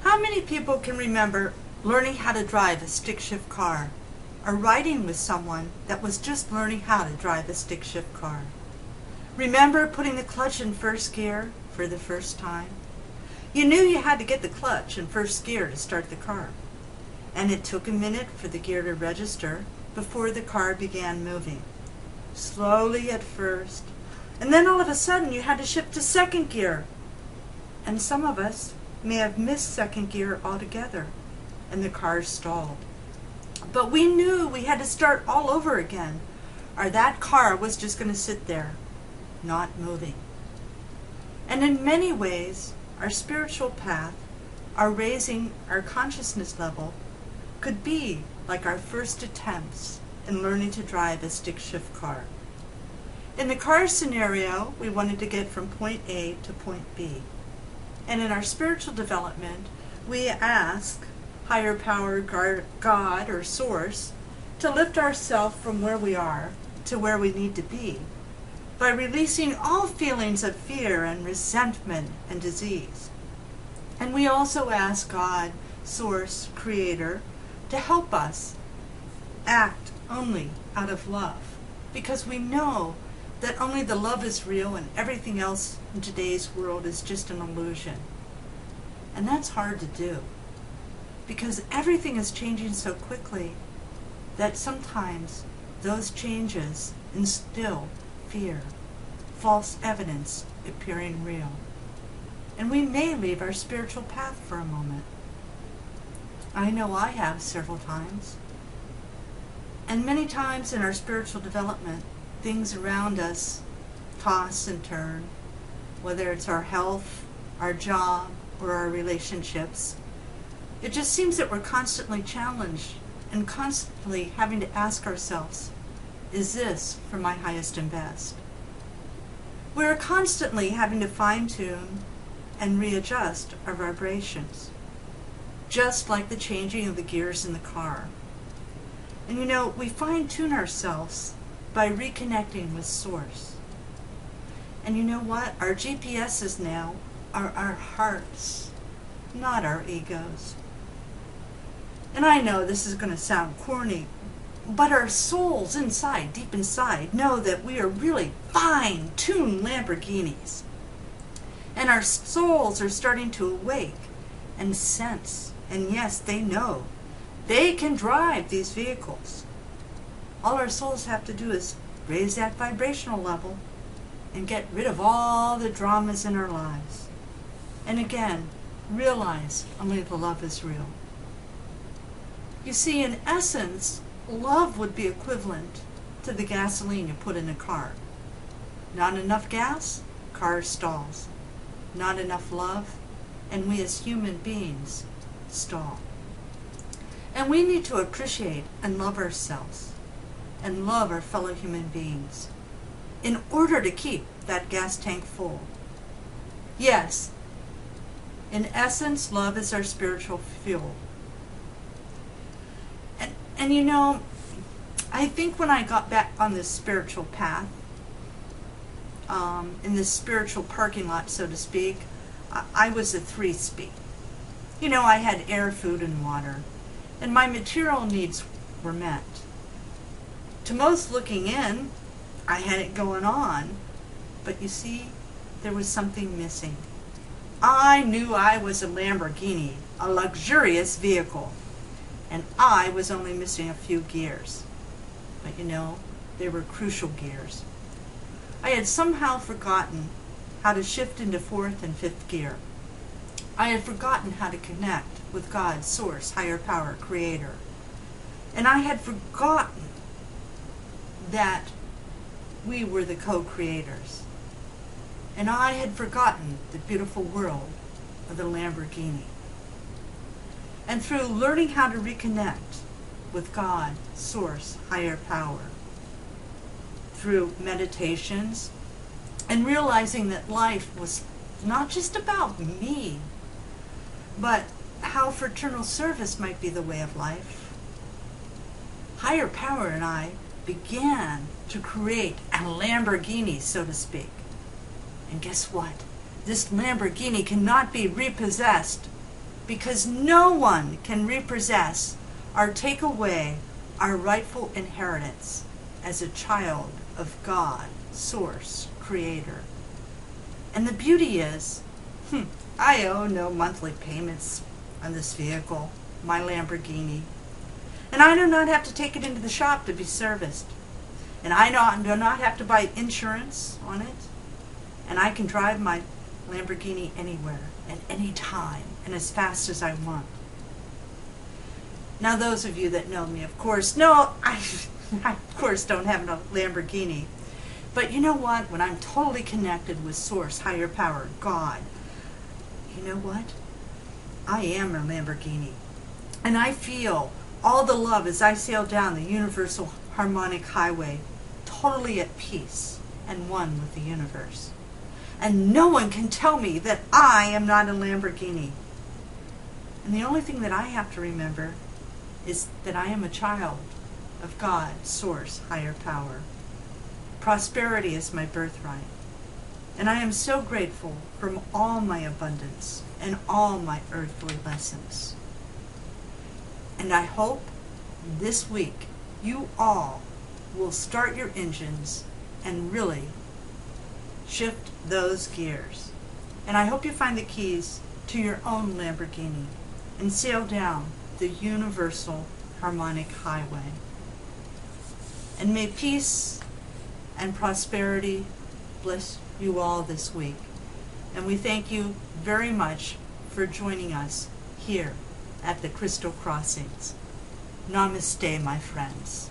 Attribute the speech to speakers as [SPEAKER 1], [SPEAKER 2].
[SPEAKER 1] How many people can remember learning how to drive a stick shift car, or riding with someone that was just learning how to drive a stick shift car? Remember putting the clutch in first gear for the first time? You knew you had to get the clutch in first gear to start the car, and it took a minute for the gear to register before the car began moving. Slowly at first, and then all of a sudden you had to shift to second gear. And some of us may have missed second gear altogether, and the car stalled. But we knew we had to start all over again, or that car was just going to sit there, not moving. And in many ways, our spiritual path, our raising our consciousness level, could be like our first attempts in learning to drive a stick shift car. In the car scenario, we wanted to get from point A to point B. And in our spiritual development, we ask higher power, God, or source to lift ourselves from where we are to where we need to be by releasing all feelings of fear and resentment and disease. And we also ask God, source, creator, to help us act only out of love, because we know that only the love is real and everything else in today's world is just an illusion. And that's hard to do, because everything is changing so quickly that sometimes those changes instill fear, false evidence appearing real. And we may leave our spiritual path for a moment. I know I have several times. And many times in our spiritual development, things around us toss and turn, whether it's our health, our job, or our relationships. It just seems that we're constantly challenged and constantly having to ask ourselves, is this for my highest and best? We're constantly having to fine-tune and readjust our vibrations, just like the changing of the gears in the car. And you know, we fine-tune ourselves by reconnecting with Source. And you know what? Our GPSs now are our hearts, not our egos. And I know this is going to sound corny, but our souls inside, deep inside, know that we are really fine-tuned Lamborghinis. And our souls are starting to awake and sense, and yes, they know they can drive these vehicles. All our souls have to do is raise that vibrational level and get rid of all the dramas in our lives. And again, realize only the love is real. You see, in essence, love would be equivalent to the gasoline you put in a car. Not enough gas, car stalls. Not enough love, and we as human beings stall. And we need to appreciate and love ourselves and love our fellow human beings in order to keep that gas tank full. Yes, in essence, love is our spiritual fuel. And you know, I think when I got back on this spiritual path, in this spiritual parking lot, so to speak, I was a 3-speed. You know, I had air, food, and water, and my material needs were met. To most looking in, I had it going on, but you see, there was something missing. I knew I was a Lamborghini, a luxurious vehicle, and I was only missing a few gears. But you know, they were crucial gears. I had somehow forgotten how to shift into 4th and 5th gear. I had forgotten how to connect with God, Source, Higher Power, Creator. And I had forgotten that we were the co-creators. And I had forgotten the beautiful world of the Lamborghini. And through learning how to reconnect with God, Source, Higher Power, through meditations, and realizing that life was not just about me, but how fraternal service might be the way of life, Higher Power and I began to create a Lamborghini, so to speak. And guess what? This Lamborghini cannot be repossessed because no one can repossess or take away our rightful inheritance as a child of God, Source, Creator. And the beauty is, I owe no monthly payments on this vehicle, my Lamborghini. And I do not have to take it into the shop to be serviced. And I do not have to buy insurance on it. And I can drive my Lamborghini anywhere, at any time, and as fast as I want. Now those of you that know me, of course, know I of course don't have a Lamborghini. But you know what? When I'm totally connected with Source, Higher Power, God, you know what? I am a Lamborghini. And I feel all the love as I sail down the universal harmonic highway, totally at peace and one with the universe. And no one can tell me that I am not a Lamborghini. And the only thing that I have to remember is that I am a child of God, Source, Higher Power. Prosperity is my birthright. And I am so grateful for all my abundance and all my earthly lessons. And I hope this week you all will start your engines and really shift those gears. And I hope you find the keys to your own Lamborghini and sail down the universal harmonic highway. And may peace and prosperity bless you all this week. And we thank you very much for joining us here at the Crystal Crossings. Namaste, my friends.